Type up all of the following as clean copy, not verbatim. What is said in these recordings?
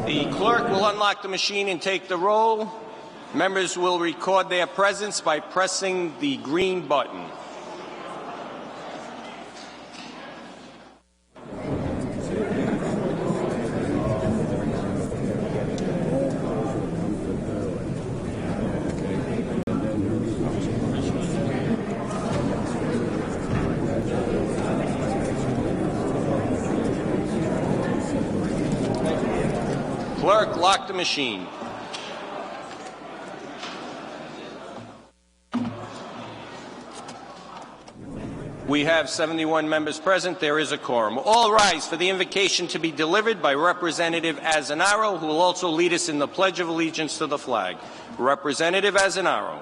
The clerk will unlock the machine and take the roll. Members will record their presence by pressing the green button. Clerk, lock the machine. We have 71 members present. There is a quorum. All rise for the invocation to be delivered by Representative Azzanaro, who will also lead us in the Pledge of Allegiance to the flag. Representative Azzanaro.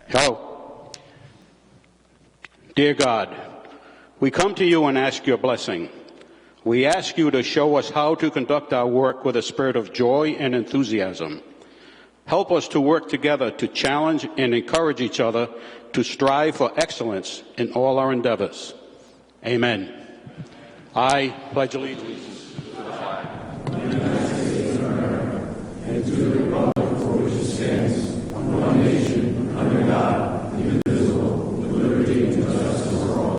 Hello. Dear God, we come to you and ask your blessing. We ask you to show us how to conduct our work with a spirit of joy and enthusiasm. Help us to work together to challenge and encourage each other to strive for excellence in all our endeavors. Amen. I pledge allegiance to the flag of the United States of America and to the republic for which it stands, one nation, under God, indivisible, with liberty and justice for all.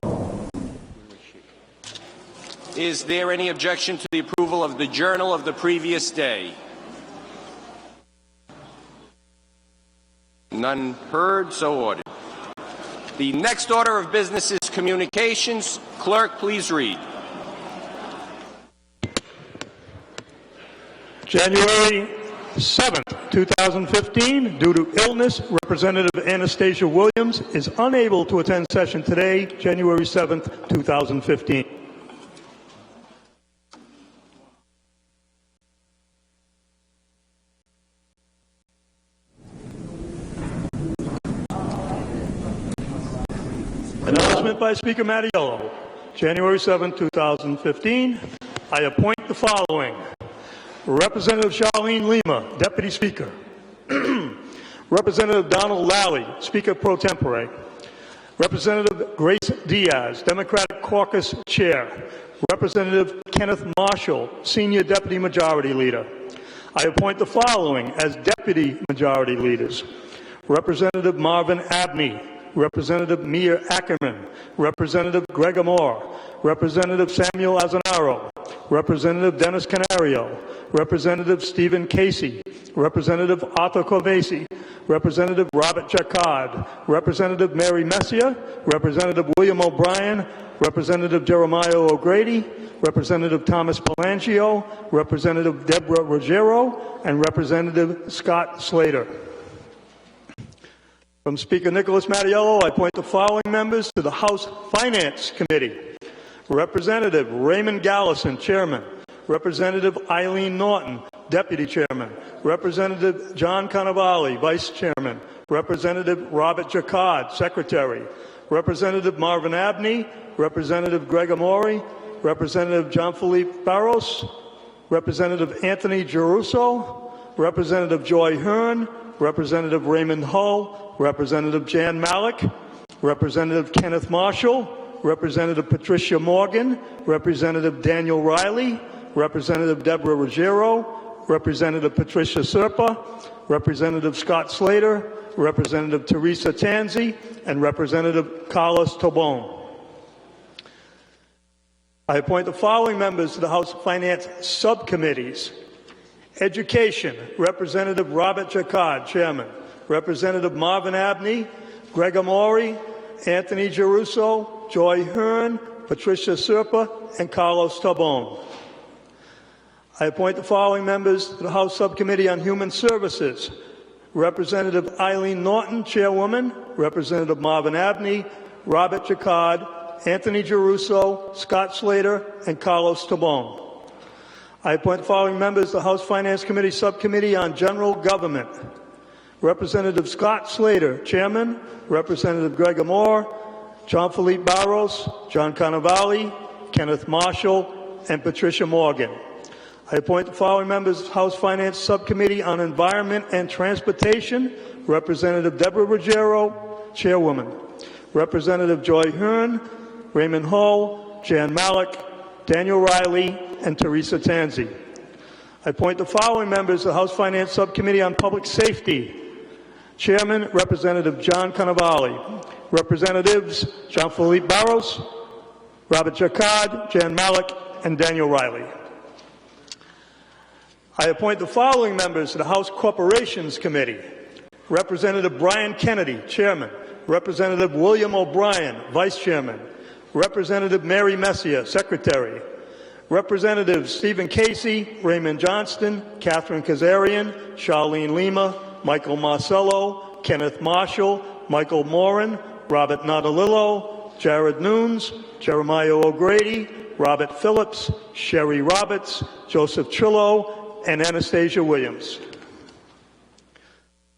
Is there any objection to the approval of the journal of the previous day? None heard, so ordered. The next order of business is communications. Clerk, please read. January 7th, 2015, due to illness, Representative Anastasia Williams is unable to attend session today, January 7th, 2015. Announcement by Speaker Mattiello. January 7, 2015, I appoint the following. Representative Charlene Lima, Deputy Speaker. Representative Donald Lally, Speaker pro tempore. Representative Grace Diaz, Democratic Caucus Chair. Representative Kenneth Marshall, Senior Deputy Majority Leader. I appoint the following as Deputy Majority Leaders. Representative Marvin Abney, Representative Mia Ackerman, Representative Greg Amor, Representative Samuel Azzanaro, Representative Dennis Canario, Representative Stephen Casey, Representative Arthur Corvese, Representative Robert Jacquard, Representative Mary Messier, Representative William O'Brien, Representative Jeremiah O'Grady, Representative Thomas Palangio, Representative Deborah Ruggiero, and Representative Scott Slater. From Speaker Nicholas Mattiello, I appoint the following members to the House Finance Committee. Representative Raymond Gallison, Chairman. Representative Eileen Norton, Deputy Chairman. Representative John Cannavale, Vice Chairman. Representative Robert Jacquard, Secretary. Representative Marvin Abney. Representative Greg Amori. Representative Jean-Philippe Barros. Representative Anthony Giarrusso. Representative Joy Hearn. Representative Raymond Hull, Representative Jan Malik, Representative Kenneth Marshall, Representative Patricia Morgan, Representative Daniel Riley, Representative Deborah Ruggiero, Representative Patricia Serpa, Representative Scott Slater, Representative Teresa Tanzi, and Representative Carlos Tobon. I appoint the following members to the House Finance Subcommittees. Education, Representative Robert Jacquard, Chairman. Representative Marvin Abney, Greg Amori, Anthony Giarrusso, Joy Hearn, Patricia Serpa, and Carlos Tobon. I appoint the following members to the House Subcommittee on Human Services. Representative Eileen Norton, Chairwoman. Representative Marvin Abney, Robert Jacquard, Anthony Giarrusso, Scott Slater, and Carlos Tobon. I appoint the following members to the House Finance Committee Subcommittee on General Government. Representative Scott Slater, Chairman. Representative Greg Amor, Jean-Philippe Barros, John Cannavale, Kenneth Marshall, and Patricia Morgan. I appoint the following members to the House Finance Subcommittee on Environment and Transportation. Representative Deborah Ruggiero, Chairwoman. Representative Joy Hearn, Raymond Hull, Jan Malik, Daniel Riley, and Teresa Tanzi. I appoint the following members of the House Finance Subcommittee on Public Safety. Chairman, Representative John Cannavale. Representatives Jean-Philippe Barros, Robert Jacquard, Jan Malik, and Daniel Riley. I appoint the following members to the House Corporations Committee. Representative Brian Kennedy, Chairman. Representative William O'Brien, Vice Chairman. Representative Mary Messier, Secretary. Representatives Stephen Casey, Raymond Johnston, Catherine Kazarian, Charlene Lima, Michael Marcello, Kenneth Marshall, Michael Moran, Robert Natalillo, Jared Nunes, Jeremiah O'Grady, Robert Phillips, Sherry Roberts, Joseph Trillo, and Anastasia Williams.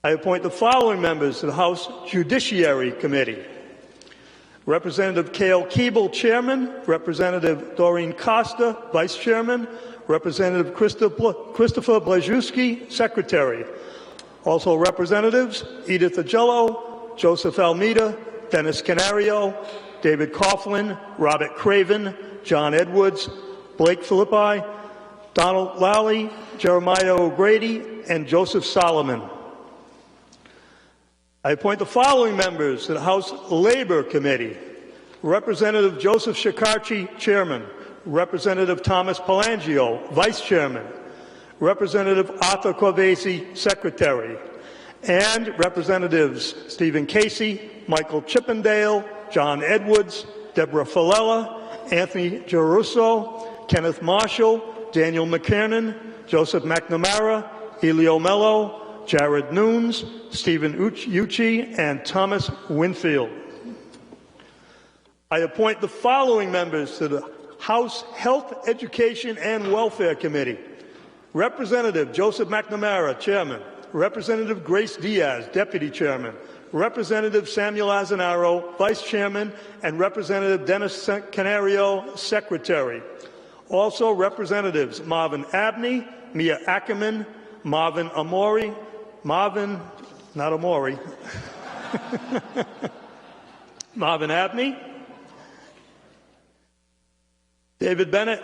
I appoint the following members to the House Judiciary Committee. Representative Cale Keeble, Chairman. Representative Doreen Costa, Vice Chairman. Representative Christopher Blazewski, Secretary. Also representatives Edith Agello, Joseph Almeida, Dennis Canario, David Coughlin, Robert Craven, John Edwards, Blake Philippi, Donald Lally, Jeremiah O'Grady, and Joseph Solomon. I appoint the following members to the House Labor Committee. Representative Joseph Shekarchi, Chairman. Representative Thomas Palangio, Vice Chairman. Representative Arthur Corvese, Secretary. And Representatives Stephen Casey, Michael Chippendale, John Edwards, Deborah Falella, Anthony Giarrusso, Kenneth Marshall, Daniel McKiernan, Joseph McNamara, Elio Mello, Jared Nunes, Stephen Ucci, and Thomas Winfield. I appoint the following members to the House Health, Education, and Welfare Committee. Representative Joseph McNamara, Chairman. Representative Grace Diaz, Deputy Chairman. Representative Samuel Azanaro, Vice Chairman, and Representative Dennis Canario, Secretary. Also Representatives Marvin Abney, Mia Ackerman, Marvin Amori, Marvin Abney, David Bennett,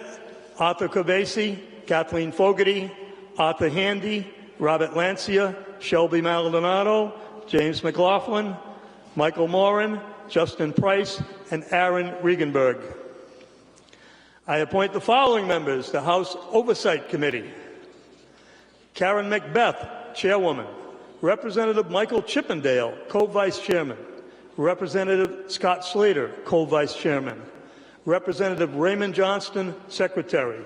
Arthur Corvese, Kathleen Fogarty, Arthur Handy, Robert Lancia, Shelby Maldonado, James McLaughlin, Michael Moran, Justin Price, and Aaron Regenberg. I appoint the following members to the House Oversight Committee. Karen Macbeth, Chairwoman. Representative Michael Chippendale, Co-Vice Chairman. Representative Scott Slater, Co-Vice Chairman. Representative Raymond Johnston, Secretary.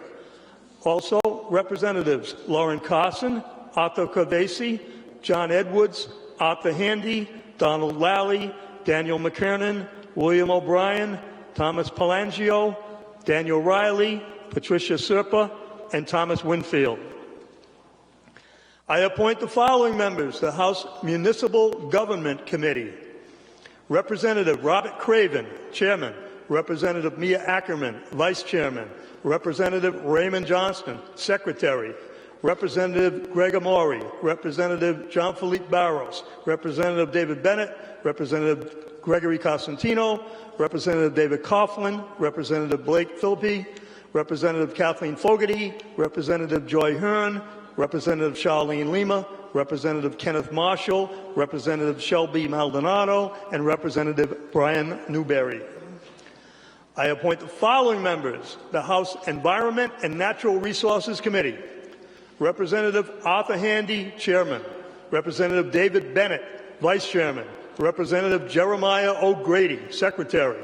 Also, Representatives Lauren Carson, Arthur Corvese, John Edwards, Arthur Handy, Donald Lally, Daniel McKiernan, William O'Brien, Thomas Palangio, Daniel Riley, Patricia Serpa, and Thomas Winfield. I appoint the following members to the House Municipal Government Committee. Representative Robert Craven, Chairman. Representative Mia Ackerman, Vice Chairman. Representative Raymond Johnston, Secretary. Representative Greg Amori, Representative Jean-Philippe Barros, Representative David Bennett, Representative Gregory Cosentino, Representative David Coughlin, Representative Blake Philippi, Representative Kathleen Fogarty, Representative Joy Hearn, Representative Charlene Lima, Representative Kenneth Marshall, Representative Shelby Maldonado, and Representative Brian Newberry. I appoint the following members to the House Environment and Natural Resources Committee. Representative Arthur Handy, Chairman. Representative David Bennett, Vice Chairman. Representative Jeremiah O'Grady, Secretary.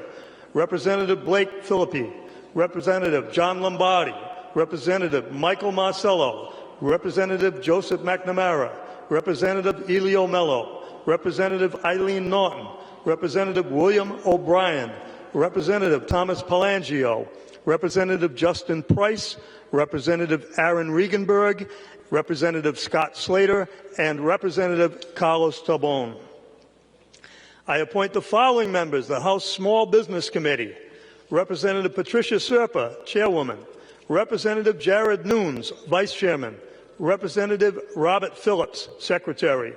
Representative Blake Philippi. Representative John Lombardi. Representative Michael Marcello. Representative Joseph McNamara. Representative Elio Mello. Representative Eileen Norton. Representative William O'Brien. Representative Thomas Palangio. Representative Justin Price, Representative Aaron Regenberg, Representative Scott Slater, and Representative Carlos Tobon. I appoint the following members to the House Small Business Committee. Representative Patricia Serpa, Chairwoman. Representative Jared Nunes, Vice Chairman. Representative Robert Phillips, Secretary.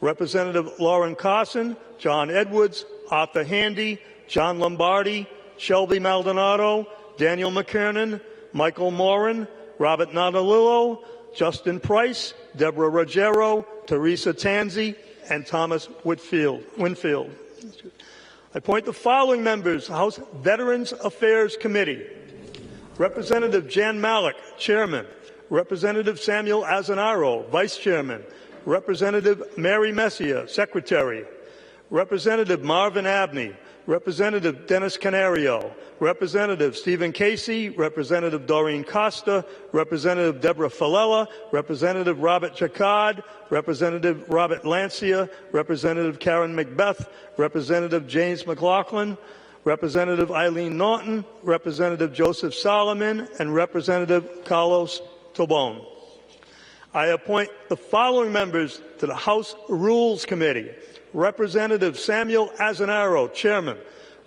Representative Lauren Carson, John Edwards, Arthur Handy, John Lombardi, Shelby Maldonado, Daniel McKernan, Michael Moran, Robert Natalillo, Justin Price, Deborah Ruggiero, Teresa Tanzi, and Thomas Winfield. I appoint the following members: House Veterans Affairs Committee. Representative Jan Malik, Chairman. Representative Samuel Azanaro, Vice Chairman. Representative Mary Messier, Secretary. Representative Marvin Abney. Representative Dennis Canario. Representative Stephen Casey. Representative Doreen Costa. Representative Deborah Falella. Representative Robert Jacquard. Representative Robert Lancia. Representative Karen Macbeth. Representative James McLaughlin. Representative Eileen Norton. Representative Joseph Solomon. And Representative Carlos Tobon. I appoint the following members to the House Rules Committee. Representative Samuel Azanaro, Chairman.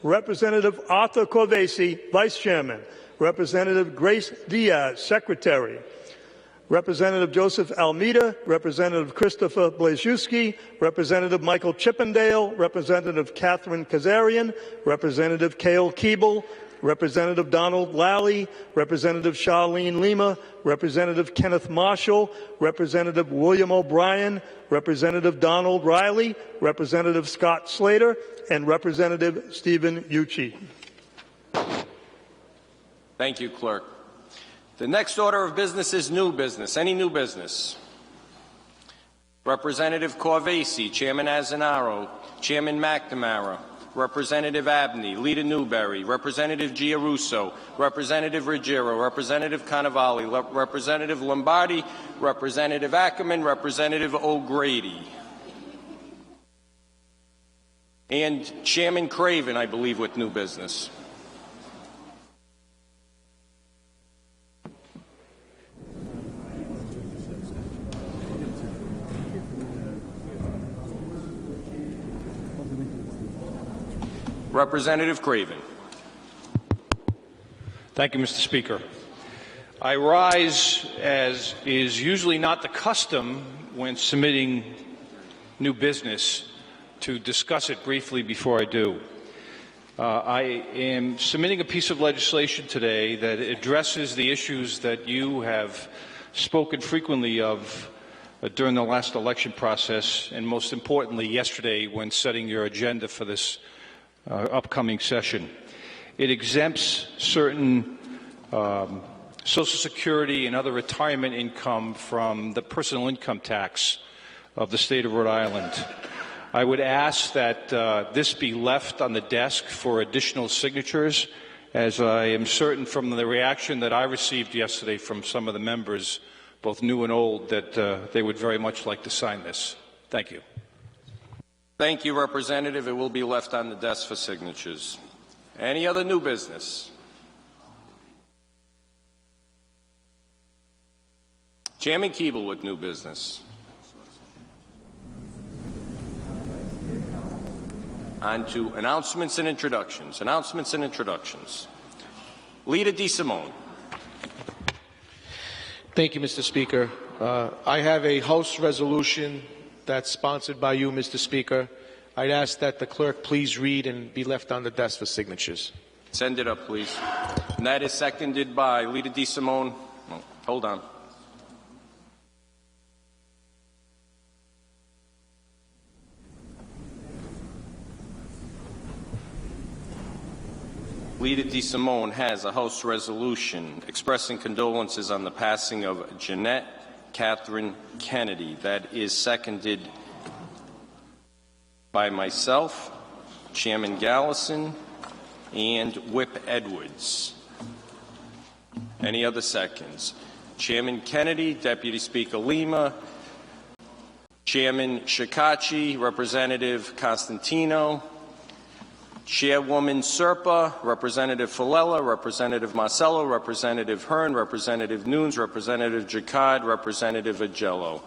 Representative Arthur Corvesi, Vice Chairman. Representative Grace Diaz, Secretary. Representative Joseph Almeida. Representative Christopher Blazewski. Representative Michael Chippendale. Representative Catherine Kazarian. Representative Cale Keeble. Representative Donald Lally, Representative Charlene Lima, Representative Kenneth Marshall, Representative William O'Brien, Representative Donald Riley, Representative Scott Slater, and Representative Stephen Ucci. Thank you, Clerk. The next order of business is new business. Any new business? Representative Corvesi, Chairman Azanaro, Chairman McNamara, Representative Abney, Lita Newberry, Representative Giarrusso, Representative Ruggiero, Representative Cannavale, Representative Lombardi, Representative Ackerman, Representative O'Grady, and Chairman Craven, I believe, with new business. Representative Craven. Thank you, Mr. Speaker. I rise, as is usually not the custom when submitting new business, to discuss it briefly before I do. I am submitting a piece of legislation today that addresses the issues that you have spoken frequently of during the last election process, and most importantly yesterday when setting your agenda for this upcoming session. It exempts certain Social Security and other retirement income from the personal income tax of the state of Rhode Island. I would ask that this be left on the desk for additional signatures, as I am certain from the reaction that I received yesterday from some of the members, both new and old, that they would very much like to sign this. Thank you. Thank you, Representative. It will be left on the desk for signatures. Any other new business? Chairman Keeble with new business. On to announcements and introductions. Announcements and introductions. Lita DeSimone. Thank you, Mr. Speaker. I have a House resolution that's sponsored by you, Mr. Speaker. I'd ask that the clerk please read and be left on the desk for signatures. Send it up, please. And that is seconded by Lita DeSimone. Oh, hold on. Lita DeSimone has a House resolution expressing condolences on the passing of Jeanette Catherine Kennedy. That is seconded by myself, Chairman Gallison, and Whip Edwards. Any other seconds? Chairman Kennedy, Deputy Speaker Lima, Chairman Shikachi, Representative Costantino, Chairwoman Serpa, Representative Falella, Representative Marcello, Representative Hearn, Representative Nunes, Representative Jacquard, Representative Agello,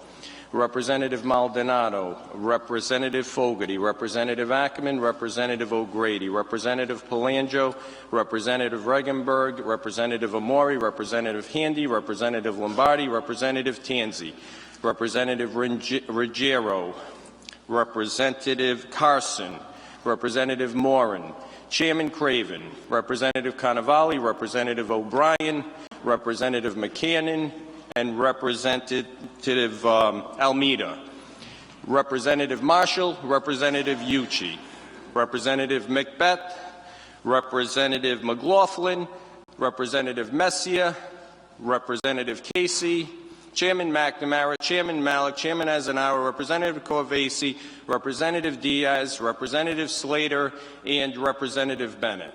Representative Maldonado, Representative Fogarty, Representative Ackerman, Representative O'Grady, Representative Palangio, Representative Regenberg, Representative Amori, Representative Handy, Representative Lombardi, Representative Tanzi, Representative Ruggiero, Representative Carson, Representative Moran, Chairman Craven, Representative Cannavale, Representative O'Brien, Representative McCannon, and Representative Almeida. Representative Marshall, Representative Ucci, Representative Macbeth, Representative McLaughlin, Representative Messier, Representative Casey, Chairman McNamara, Chairman Malik, Chairman Azanaro, Representative Corvasi, Representative Diaz, Representative Slater, and Representative Bennett.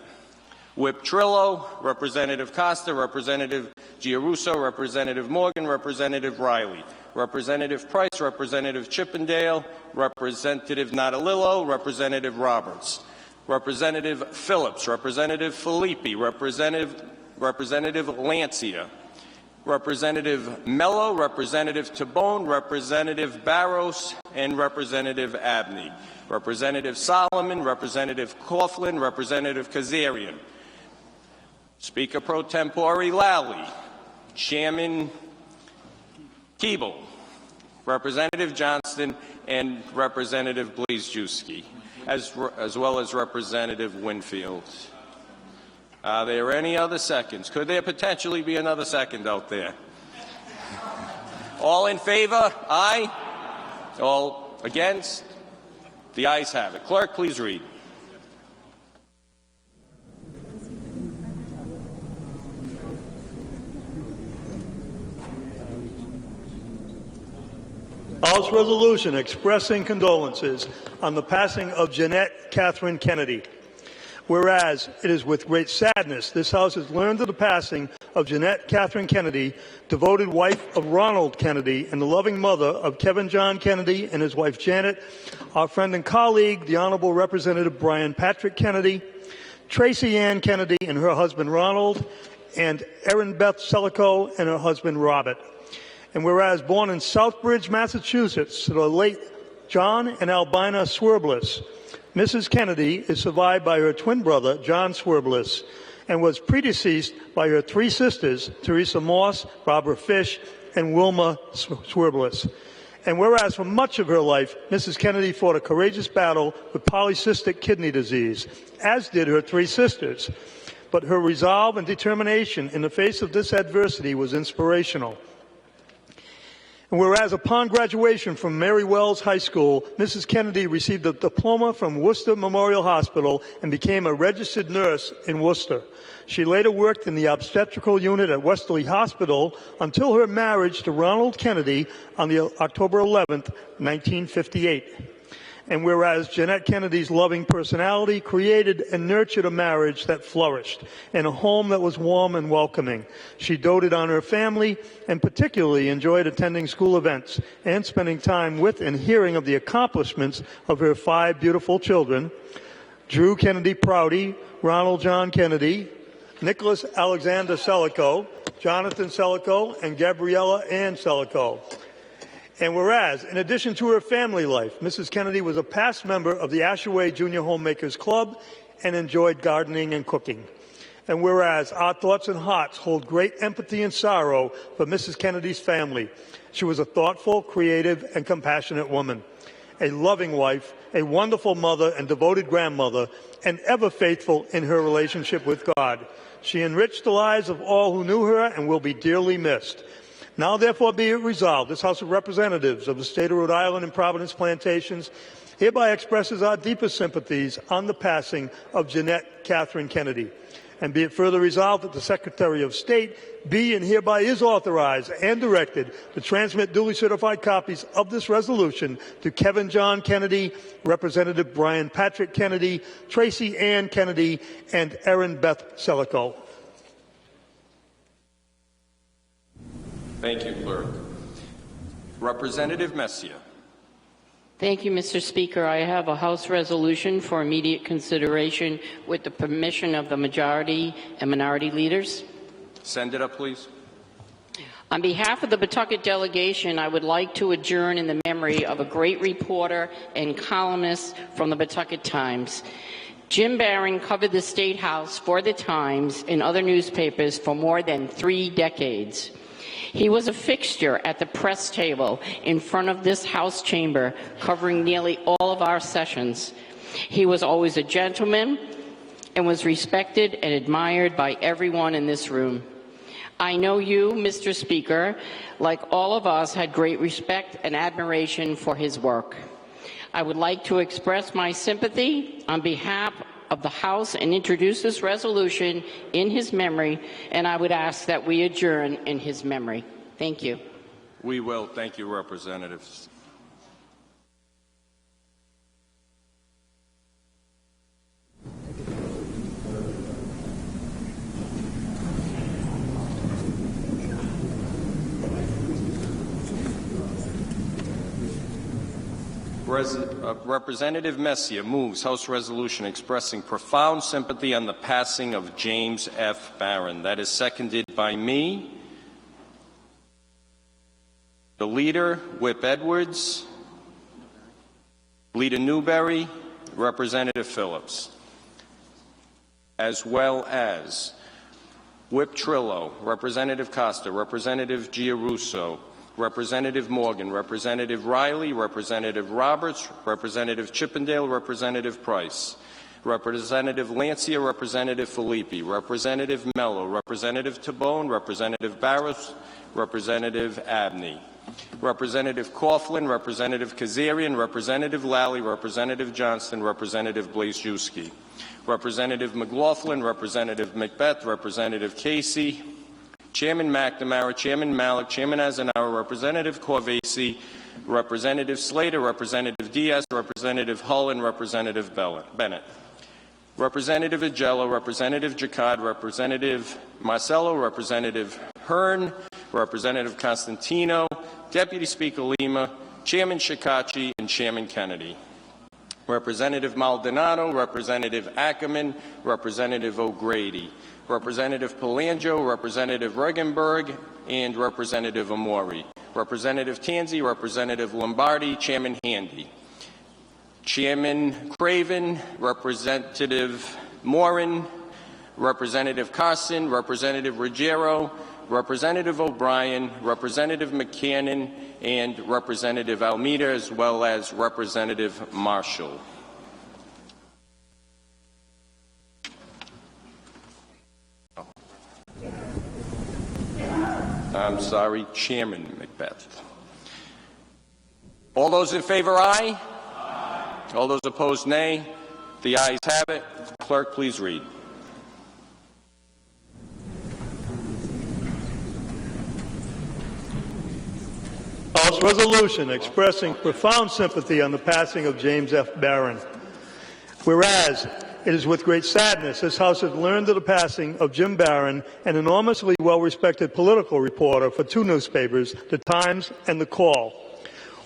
Whip Trillo, Representative Costa, Representative Giarrusso, Representative Morgan, Representative Riley, Representative Price, Representative Chippendale, Representative Natalillo, Representative Roberts, Representative Phillips, Representative Filippi, Representative Lancia, Representative Mello, Representative Tabone, Representative Barros, and Representative Abney. Representative Solomon, Representative Coughlin, Representative Kazarian. Speaker Pro Tempore Lally, Chairman Keeble, Representative Johnston, and Representative Blazejewski, as well as Representative Winfield. Are there any other seconds? Could there potentially be another second out there? All in favor? Aye. All against? The ayes have it. Clerk, please read. House resolution expressing condolences on the passing of Jeanette Catherine Kennedy. Whereas it is with great sadness this House has learned of the passing of Jeanette Catherine Kennedy, devoted wife of Ronald Kennedy and the loving mother of Kevin John Kennedy and his wife Janet, our friend and colleague, the Honorable Representative Brian Patrick Kennedy, Tracy Ann Kennedy and her husband Ronald, and Erin Beth Selico and her husband Robert. And whereas born in Southbridge, Massachusetts, to the late John and Albina Swerbliss, Mrs. Kennedy is survived by her twin brother, John Swerbliss, and was predeceased by her three sisters, Teresa Moss, Barbara Fish, and Wilma Swerbliss. And whereas for much of her life, Mrs. Kennedy fought a courageous battle with polycystic kidney disease, as did her three sisters. But her resolve and determination in the face of this adversity was inspirational. And whereas upon graduation from Mary Wells High School, Mrs. Kennedy received a diploma from Worcester Memorial Hospital and became a registered nurse in Worcester. She later worked in the obstetrical unit at Westerly Hospital until her marriage to Ronald Kennedy on October 11th, 1958. And whereas Jeanette Kennedy's loving personality created and nurtured a marriage that flourished and a home that was warm and welcoming. She doted on her family and particularly enjoyed attending school events and spending time with and hearing of the accomplishments of her 5 beautiful children, Drew Kennedy Prouty, Ronald John Kennedy, Nicholas Alexander Selico, Jonathan Selico, and Gabriella Ann Selico. And whereas, in addition to her family life, Mrs. Kennedy was a past member of the Ashaway Junior Homemakers Club and enjoyed gardening and cooking. And whereas our thoughts and hearts hold great empathy and sorrow for Mrs. Kennedy's family, she was a thoughtful, creative, and compassionate woman, a loving wife, a wonderful mother and devoted grandmother, and ever faithful in her relationship with God. She enriched the lives of all who knew her and will be dearly missed. Now, therefore, be it resolved, this House of Representatives of the State of Rhode Island and Providence Plantations hereby expresses our deepest sympathies on the passing of Jeanette Catherine Kennedy. And be it further resolved that the Secretary of State be and hereby is authorized and directed to transmit duly certified copies of this resolution to Kevin John Kennedy, Representative Brian Patrick Kennedy, Tracy Ann Kennedy, and Erin Beth Selico. Thank you, Clerk. Representative Messier. Thank you, Mr. Speaker. I have a House resolution for immediate consideration with the permission of the majority and minority leaders. Send it up, please. On behalf of the Pawtucket delegation, I would like to adjourn in the memory of a great reporter and columnist from the Pawtucket Times. Jim Barron covered the State House for the Times and other newspapers for more than 3 decades. He was a fixture at the press table in front of this House chamber, covering nearly all of our sessions. He was always a gentleman and was respected and admired by everyone in this room. I know you, Mr. Speaker, like all of us, had great respect and admiration for his work. I would like to express my sympathy on behalf of the House and introduce this resolution in his memory, and I would ask that we adjourn in his memory. Thank you. We will. Thank you, Representatives. Representative Messier moves House Resolution expressing profound sympathy on the passing of James F. Barron. That is seconded by me. The Leader, Whip Edwards, Leader Newberry, Representative Phillips, as well as Whip Trillo, Representative Costa, Representative Giarrusso, Representative Morgan, Representative Riley, Representative Roberts, Representative Chippendale, Representative Price, Representative Lancia, Representative Filippi, Representative Mello, Representative Tabone, Representative Barros, Representative Abney, Representative Coughlin, Representative Kazarian, Representative Lally, Representative Johnston, Representative Blazewski, Representative McLaughlin, Representative Macbeth, Representative Casey, Chairman McNamara, Chairman Malik, Chairman Azanaro, Representative Corvesi, Representative Slater, Representative Diaz, Representative Hull, and Representative Bennett. Representative Agello, Representative Jacquard, Representative Marcello, Representative Hearn, Representative Constantino, Deputy Speaker Lima, Chairman Shikachi, and Chairman Kennedy. Representative Maldonado, Representative Ackerman, Representative O'Grady, Representative Palangio, Representative Regenberg, and Representative Amori. Representative Tanzi, Representative Lombardi, Chairman Handy. Chairman Craven, Representative Morin, Representative Carson, Representative Ruggiero, Representative O'Brien, Representative McCannon, and Representative Almeida, as well as Representative Marshall. I'm sorry, Chairman Macbeth. All those in favor, aye? Aye. All those opposed, nay. The ayes have it. Clerk, please read. House Resolution expressing profound sympathy on the passing of James F. Barron. Whereas it is with great sadness this House has learned of the passing of Jim Barron, an enormously well-respected political reporter for two newspapers, The Times and The Call.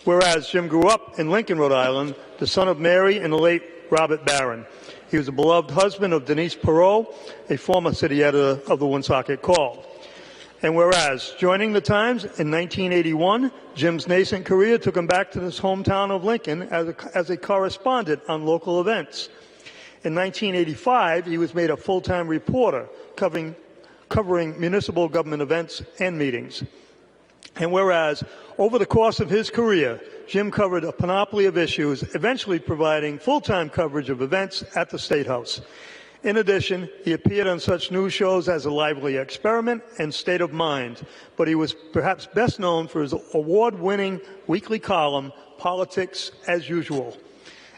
Whereas Jim grew up in Lincoln, Rhode Island, the son of Mary and the late Robert Barron. He was a beloved husband of Denise Perot, a former city editor of the Woonsocket Call. And whereas, joining the Times in 1981, Jim's nascent career took him back to his hometown of Lincoln as a correspondent on local events. In 1985, he was made a full-time reporter covering municipal government events and meetings. And whereas, over the course of his career, Jim covered a panoply of issues, eventually providing full-time coverage of events at the State House. In addition, he appeared on such news shows as A Lively Experiment and State of Mind, but he was perhaps best known for his award-winning weekly column, Politics as Usual.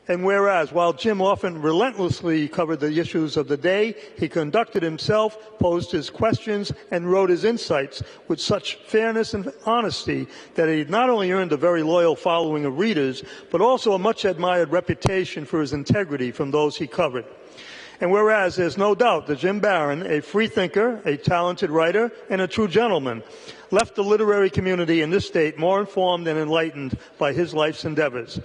And whereas, while Jim often relentlessly covered the issues of the day, he conducted himself, posed his questions, and wrote his insights with such fairness and honesty that he not only earned a very loyal following of readers, but also a much-admired reputation for his integrity from those he covered. And whereas there's no doubt that Jim Barron, a free thinker, a talented writer, and a true gentleman, left the literary community in this state more informed and enlightened by his life's endeavors.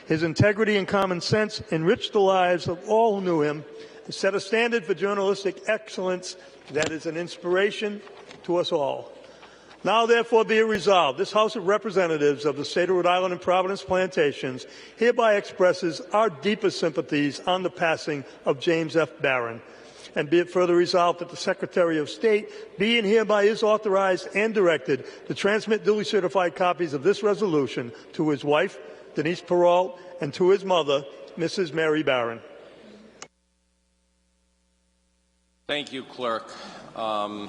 His integrity and common sense enriched the lives of all who knew him and set a standard for journalistic excellence that is an inspiration to us all. Now, therefore, be it resolved, this House of Representatives of the State of Rhode Island and Providence Plantations hereby expresses our deepest sympathies on the passing of James F. Barron. And be it further resolved that the Secretary of State be and hereby is authorized and directed to transmit duly certified copies of this resolution to his wife, Denise Perot, and to his mother, Mrs. Mary Barron. Thank you, Clerk. I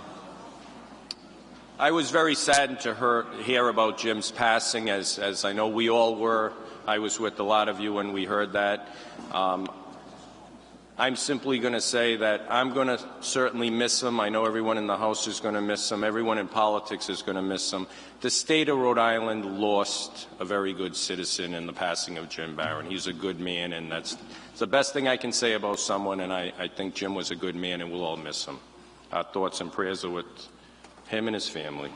was very saddened to hear about Jim's passing, as I know we all were. I was with a lot of you when we heard that. I'm simply going to say that I'm going to certainly miss him. I know everyone in the House is going to miss him. Everyone in politics is going to miss him. The state of Rhode Island lost a very good citizen in the passing of Jim Barron. He's a good man, and it's the best thing I can say about someone, and I think Jim was a good man, and we'll all miss him. Our thoughts and prayers are with him and his family.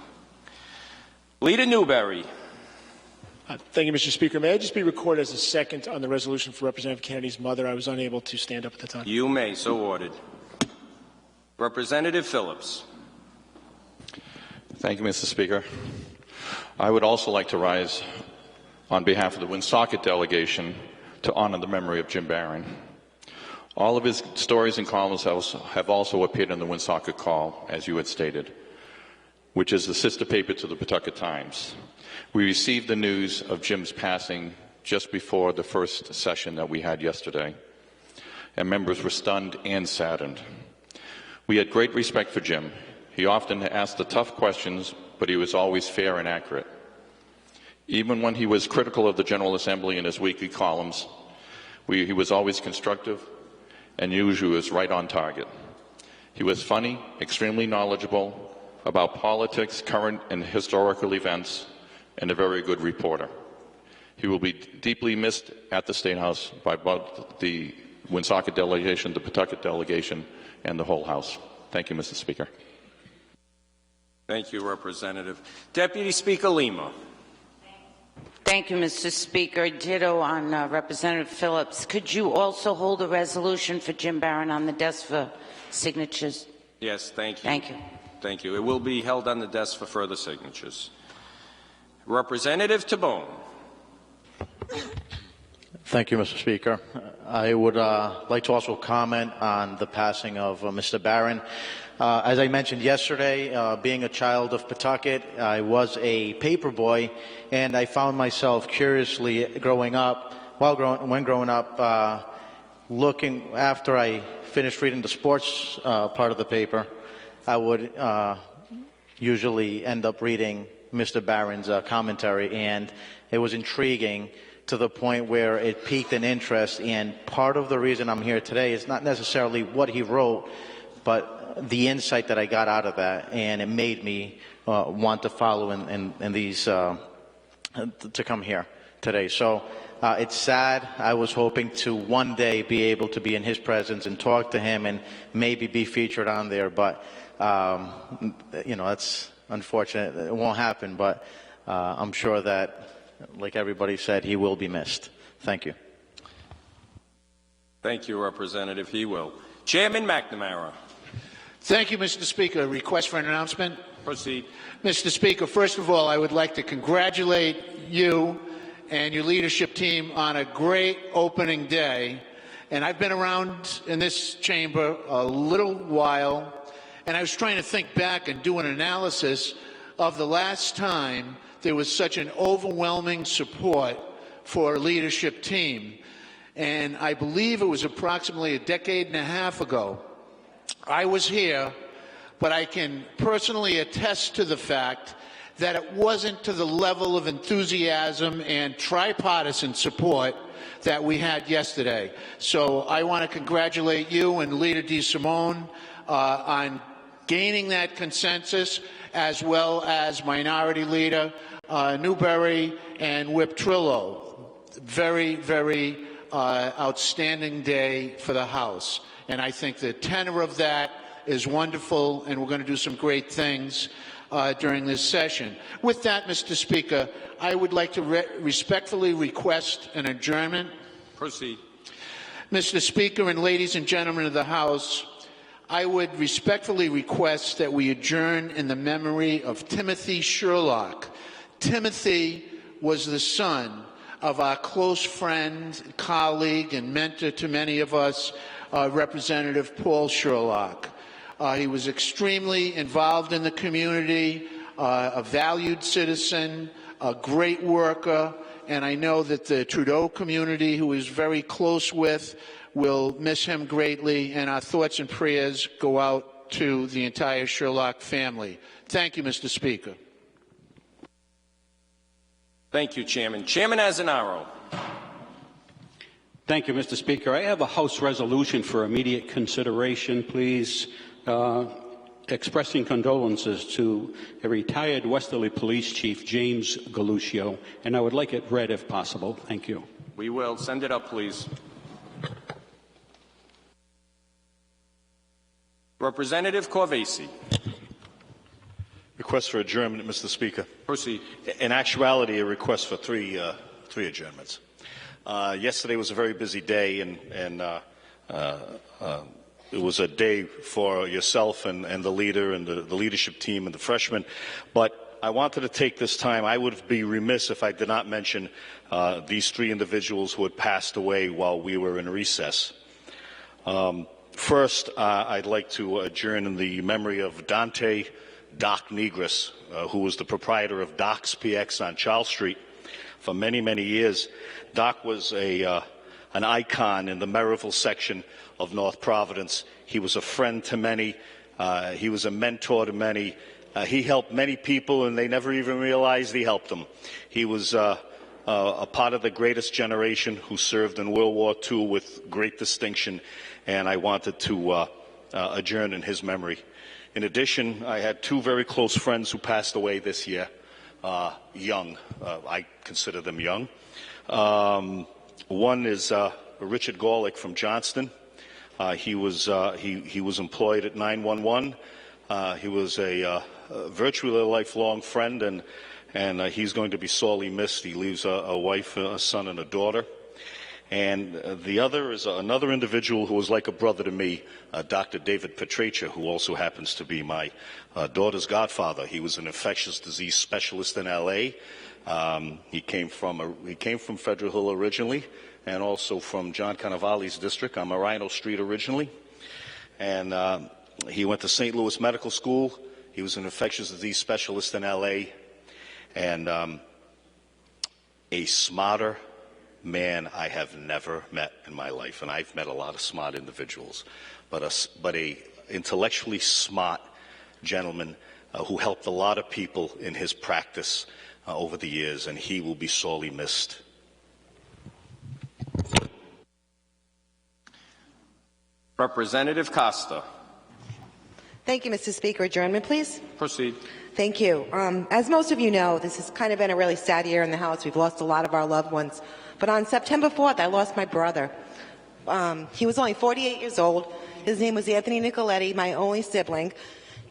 Leader Newberry. Thank you, Mr. Speaker. May I just be recorded as a second on the resolution for Representative Kennedy's mother? I was unable to stand up at the time. You may. So ordered. Representative Phillips. Thank you, Mr. Speaker. I would also like to rise on behalf of the Woonsocket delegation to honor the memory of Jim Barron. All of his stories and columns have also appeared in the Woonsocket Call, as you had stated, which is the sister paper to the Pawtucket Times. We received the news of Jim's passing just before the first session that we had yesterday, and members were stunned and saddened. We had great respect for Jim. He often asked the tough questions, but he was always fair and accurate. Even when he was critical of the General Assembly in his weekly columns, he was always constructive and usually was right on target. He was funny, extremely knowledgeable about politics, current and historical events, and a very good reporter. He will be deeply missed at the State House by both the Woonsocket delegation, the Pawtucket delegation, and the whole House. Thank you, Mr. Speaker. Thank you, Representative. Deputy Speaker Lima. Thank you, Mr. Speaker. Ditto on Representative Phillips. Could you also hold a resolution for Jim Barron on the desk for signatures? Yes, thank you. Thank you. Thank you. It will be held on the desk for further signatures. Representative Tabone. Thank you, Mr. Speaker. I would like to also comment on the passing of Mr. Barron. As I mentioned yesterday, being a child of Pawtucket, I was a paper boy, and I found myself curiously growing up, looking after I finished reading the sports part of the paper, I would usually end up reading Mr. Barron's commentary, and it was intriguing to the point where it piqued an interest. And part of the reason I'm here today is not necessarily what he wrote, but the insight that I got out of that, and it made me want to follow in these to come here today. So it's sad. I was hoping to one day be able to be in his presence and talk to him and maybe be featured on there, but you know, that's unfortunate. It won't happen, but I'm sure that, like everybody said, he will be missed. Thank you. Thank you, Representative. He will. Chairman McNamara. Thank you, Mr. Speaker. A request for an announcement. Proceed. Mr. Speaker, first of all, I would like to congratulate you and your leadership team on a great opening day. And I've been around in this chamber a little while, and I was trying to think back and do an analysis of the last time there was such an overwhelming support for a leadership team. And I believe it was approximately a decade and a half ago. I was here, but I can personally attest to the fact that it wasn't to the level of enthusiasm and tripartisan support that we had yesterday. So I want to congratulate you and Leader DeSimone on gaining that consensus, as well as Minority Leader Newberry and Whip Trillo. Very, very outstanding day for the House. And I think the tenor of that is wonderful, and we're going to do some great things during this session. With that, Mr. Speaker, I would like to respectfully request an adjournment. Proceed. Mr. Speaker and ladies and gentlemen of the House, I would respectfully request that we adjourn in the memory of Timothy Sherlock. Timothy was the son of our close friend, colleague, and mentor to many of us, Representative Paul Sherlock. He was extremely involved in the community, a valued citizen, a great worker, and I know that the Trudeau community, who is very close with, will miss him greatly, and our thoughts and prayers go out to the entire Sherlock family. Thank you, Mr. Speaker. Thank you, Chairman. Chairman Azanaro. Thank you, Mr. Speaker. I have a House resolution for immediate consideration, please, expressing condolences to a retired Westerly Police Chief, James Galuccio, and I would like it read if possible. Thank you. We will. Send it up, please. Representative Corvese. Request for adjournment, Mr. Speaker. Proceed. In actuality, a request for three adjournments. Yesterday was a very busy day, and it was a day for yourself and the leader and the leadership team and the freshmen. But I wanted to take this time. I would be remiss if I did not mention these three individuals who had passed away while we were in recess. First, I'd like to adjourn in the memory of Dante Doc Negris, who was the proprietor of Doc's PX on Charles Street for many, many years. Doc was an icon in the Maryville section of North Providence. He was a friend to many. He was a mentor to many. He helped many people, and they never even realized he helped them. He was a part of the greatest generation who served in World War II with great distinction, and I wanted to adjourn in his memory. In addition, I had two very close friends who passed away this year, young. I consider them young. One is Richard Gorlick from Johnston. He was employed at 911. He was a virtually a lifelong friend, and he's going to be sorely missed. He leaves a wife, a son, and a daughter. And the other is another individual who was like a brother to me, Dr. David Petracha, who also happens to be my daughter's godfather. He was an infectious disease specialist in L.A. He came from Federal Hill originally, and also from John Cannavale's district on Marino Street originally. And he went to St. Louis Medical School. He was an infectious disease specialist in L.A. and a smarter man I have never met in my life, and I've met a lot of smart individuals, but a intellectually smart gentleman who helped a lot of people in his practice over the years, and he will be sorely missed. Representative Costa. Thank you, Mr. Speaker. Adjournment, please. Proceed. Thank you. As most of you know, this has kind of been a really sad year in the House. We've lost a lot of our loved ones. But on September 4th, I lost my brother. He was only 48 years old. His name was Anthony Nicoletti, my only sibling.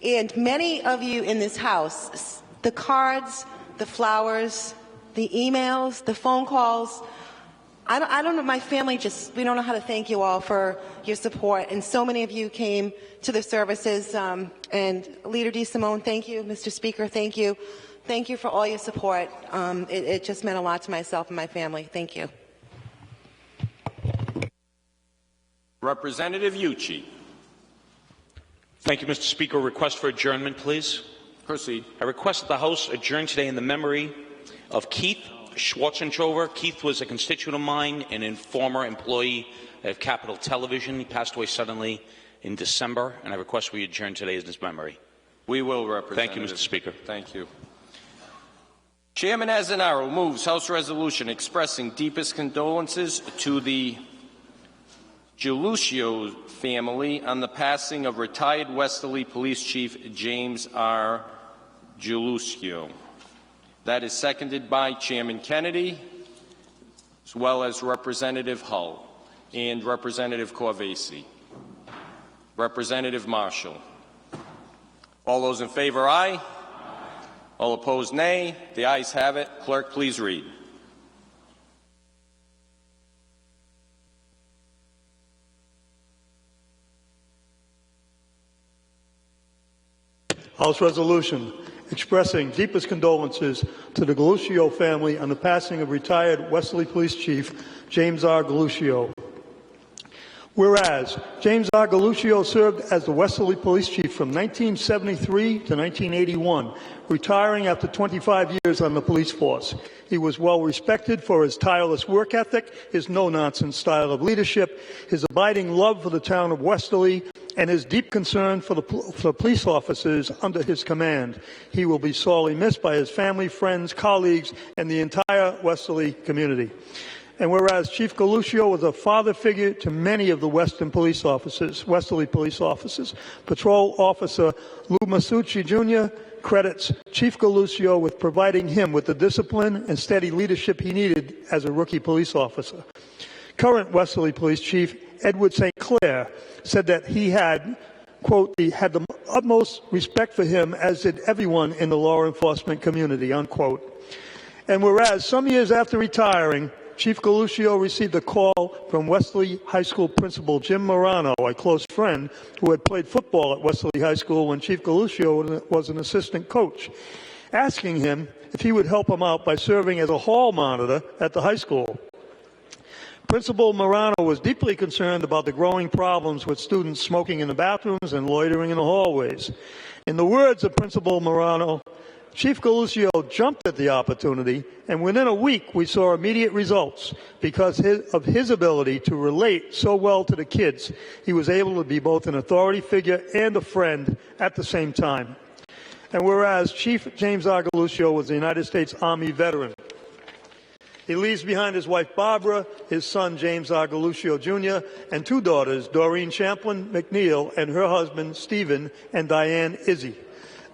And many of you in this House, the cards, the flowers, the emails, the phone calls, I don't know, my family we don't know how to thank you all for your support. And so many of you came to the services. And Leader DeSimone, thank you. Mr. Speaker, thank you. Thank you for all your support. It just meant a lot to myself and my family. Thank you. Representative Yuchi. Thank you, Mr. Speaker. Request for adjournment, please. Proceed. I request that the House adjourn today in the memory of Keith Schwarzentrover. Keith was a constituent of mine and a former employee of Capital Television. He passed away suddenly in December, and I request we adjourn today in his memory. We will, Representative. Thank you, Mr. Speaker. Thank you. Chairman Azanaro moves House resolution expressing deepest condolences to the Galuccio family on the passing of retired Westerly Police Chief James R. Galuccio. That is seconded by Chairman Kennedy, as well as Representative Hull and Representative Corvese. Representative Marshall. All those in favor, aye. All opposed, nay. The ayes have it. Clerk, please read. House resolution expressing deepest condolences to the Galuccio family on the passing of retired Westerly Police Chief James R. Galuccio. Whereas James R. Galuccio served as the Westerly Police Chief from 1973 to 1981, retiring after 25 years on the police force. He was well respected for his tireless work ethic, his no-nonsense style of leadership, his abiding love for the town of Westerly, and his deep concern for the police officers under his command. He will be sorely missed by his family, friends, colleagues, and the entire Westerly community. And whereas Chief Galuccio was a father figure to many of the Westerly police officers, Patrol Officer Lou Masucci Jr. credits Chief Galuccio with providing him with the discipline and steady leadership he needed as a rookie police officer. Current Westerly Police Chief Edward St. Clair said that he had, quote, he had the utmost respect for him, as did everyone in the law enforcement community, unquote. And whereas some years after retiring, Chief Galuccio received a call from Westerly High School Principal Jim Morano, a close friend who had played football at Westerly High School when Chief Galuccio was an assistant coach, asking him if he would help him out by serving as a hall monitor at the high school. Principal Morano was deeply concerned about the growing problems with students smoking in the bathrooms and loitering in the hallways. In the words of Principal Morano, Chief Galuccio jumped at the opportunity, and within a week we saw immediate results because of his ability to relate so well to the kids. He was able to be both an authority figure and a friend at the same time. And whereas Chief James R. Galuccio was a United States Army veteran, he leaves behind his wife Barbara, his son James R. Galuccio Jr., and two daughters, Doreen Champlin McNeil and her husband Stephen and Diane Izzy.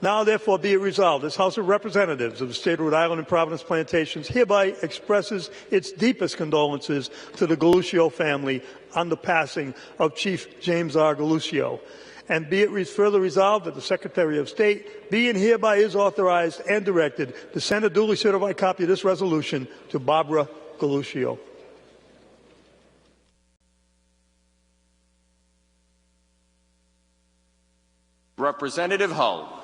Now, therefore, be it resolved, this House of Representatives of the State of Rhode Island and Providence Plantations hereby expresses its deepest condolences to the Galuccio family on the passing of Chief James R. Galuccio. And be it further resolved that the Secretary of State be and hereby is authorized and directed to send a duly certified copy of this resolution to Barbara Galuccio. Representative Hull.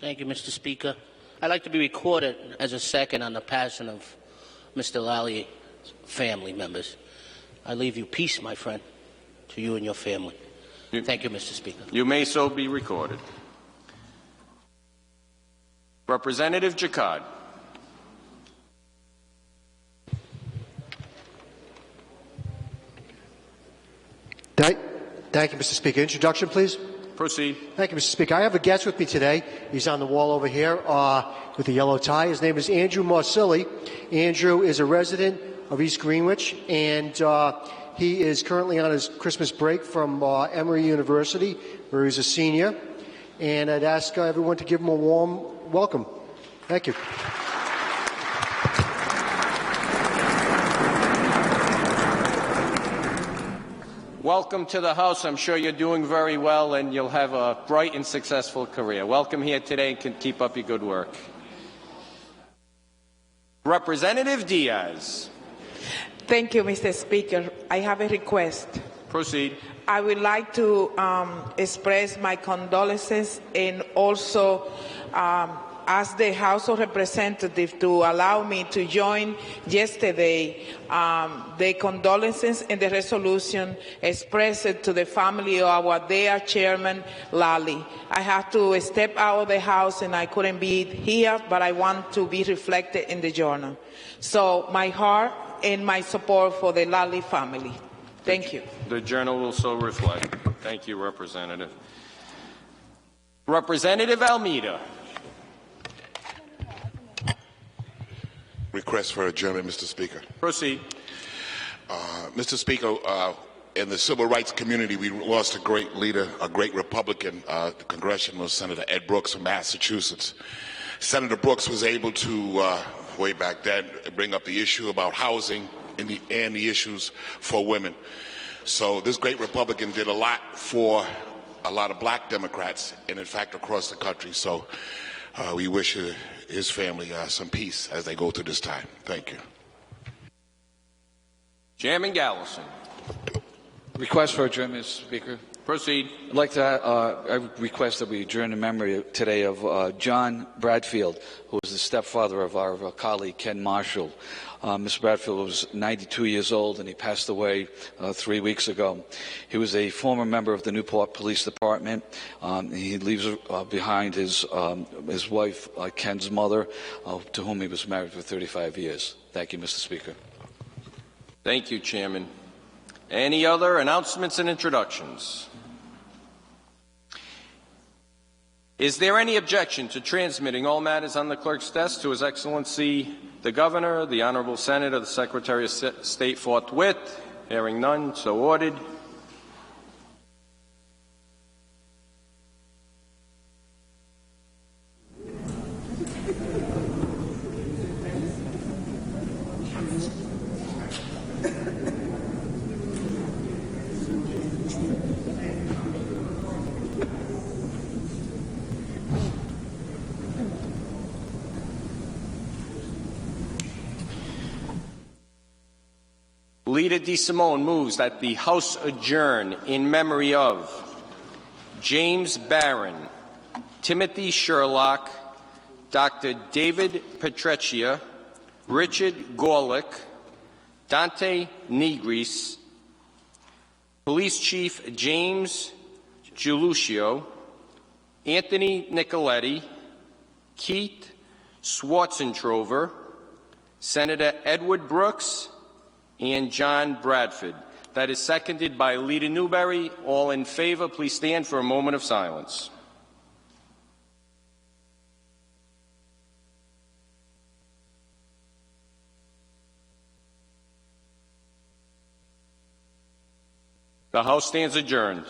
Thank you, Mr. Speaker. I'd like to be recorded as a second on the passing of Mr. Lally's family members. I leave you peace, my friend, to you and your family. Thank you, Mr. Speaker. You may so be recorded. Representative Jacquard. Thank you, Mr. Speaker. Introduction, please. Proceed. Thank you, Mr. Speaker. I have a guest with me today. He's on the wall over here with a yellow tie. His name is Andrew Marsilli. Andrew is a resident of East Greenwich, and he is currently on his Christmas break from Emory University, where he's a senior. And I'd ask everyone to give him a warm welcome. Thank you. Welcome to the House. I'm sure you're doing very well and you'll have a bright and successful career. Welcome here today and keep up your good work. Representative Diaz. Thank you, Mr. Speaker. I have a request. Proceed. I would like to express my condolences and also ask the House of Representatives to allow me to join yesterday the condolences and the resolution expressed to the family of our dear Chairman Lally. I had to step out of the House and I couldn't be here, but I want to be reflected in the journal. So my heart and my support for the Lally family. Thank you. The journal will so reflect. Thank you, Representative. Representative Almeida. Request for adjournment, Mr. Speaker. Proceed. Mr. Speaker, in the civil rights community, we lost a great leader, a great Republican, the congressional Senator Ed Brooks from Massachusetts. Senator Brooks was able to, way back then, bring up the issue about housing and the issues for women. So this great Republican did a lot for a lot of black Democrats and, in fact, across the country. So we wish his family some peace as they go through this time. Thank you. Chairman Gallison. Request for adjournment, Mr. Speaker. Proceed. I'd like to I request that we adjourn in memory today of John Bradfield, who was the stepfather of our colleague Ken Marshall. Mr. Bradfield was 92 years old, and he passed away 3 weeks ago. He was a former member of the Newport Police Department. He leaves behind his wife, Ken's mother, to whom he was married for 35 years. Thank you, Mr. Speaker. Thank you, Chairman. Any other announcements and introductions? Is there any objection to transmitting all matters on the clerk's desk to His Excellency the Governor, the Honorable Senator, the Secretary of State forthwith? Hearing none, so ordered. Leader DeSimone moves that the House adjourn in memory of James Barron, Timothy Sherlock, Dr. David Petreccia, Richard Gorlick, Dante Negris, Police Chief James Giuluscio, Anthony Nicoletti, Keith Schwarzentrover, Senator Edward Brooks, and John Bradford. That is seconded by Leader Newberry. All in favor, please stand for a moment of silence. The House stands adjourned.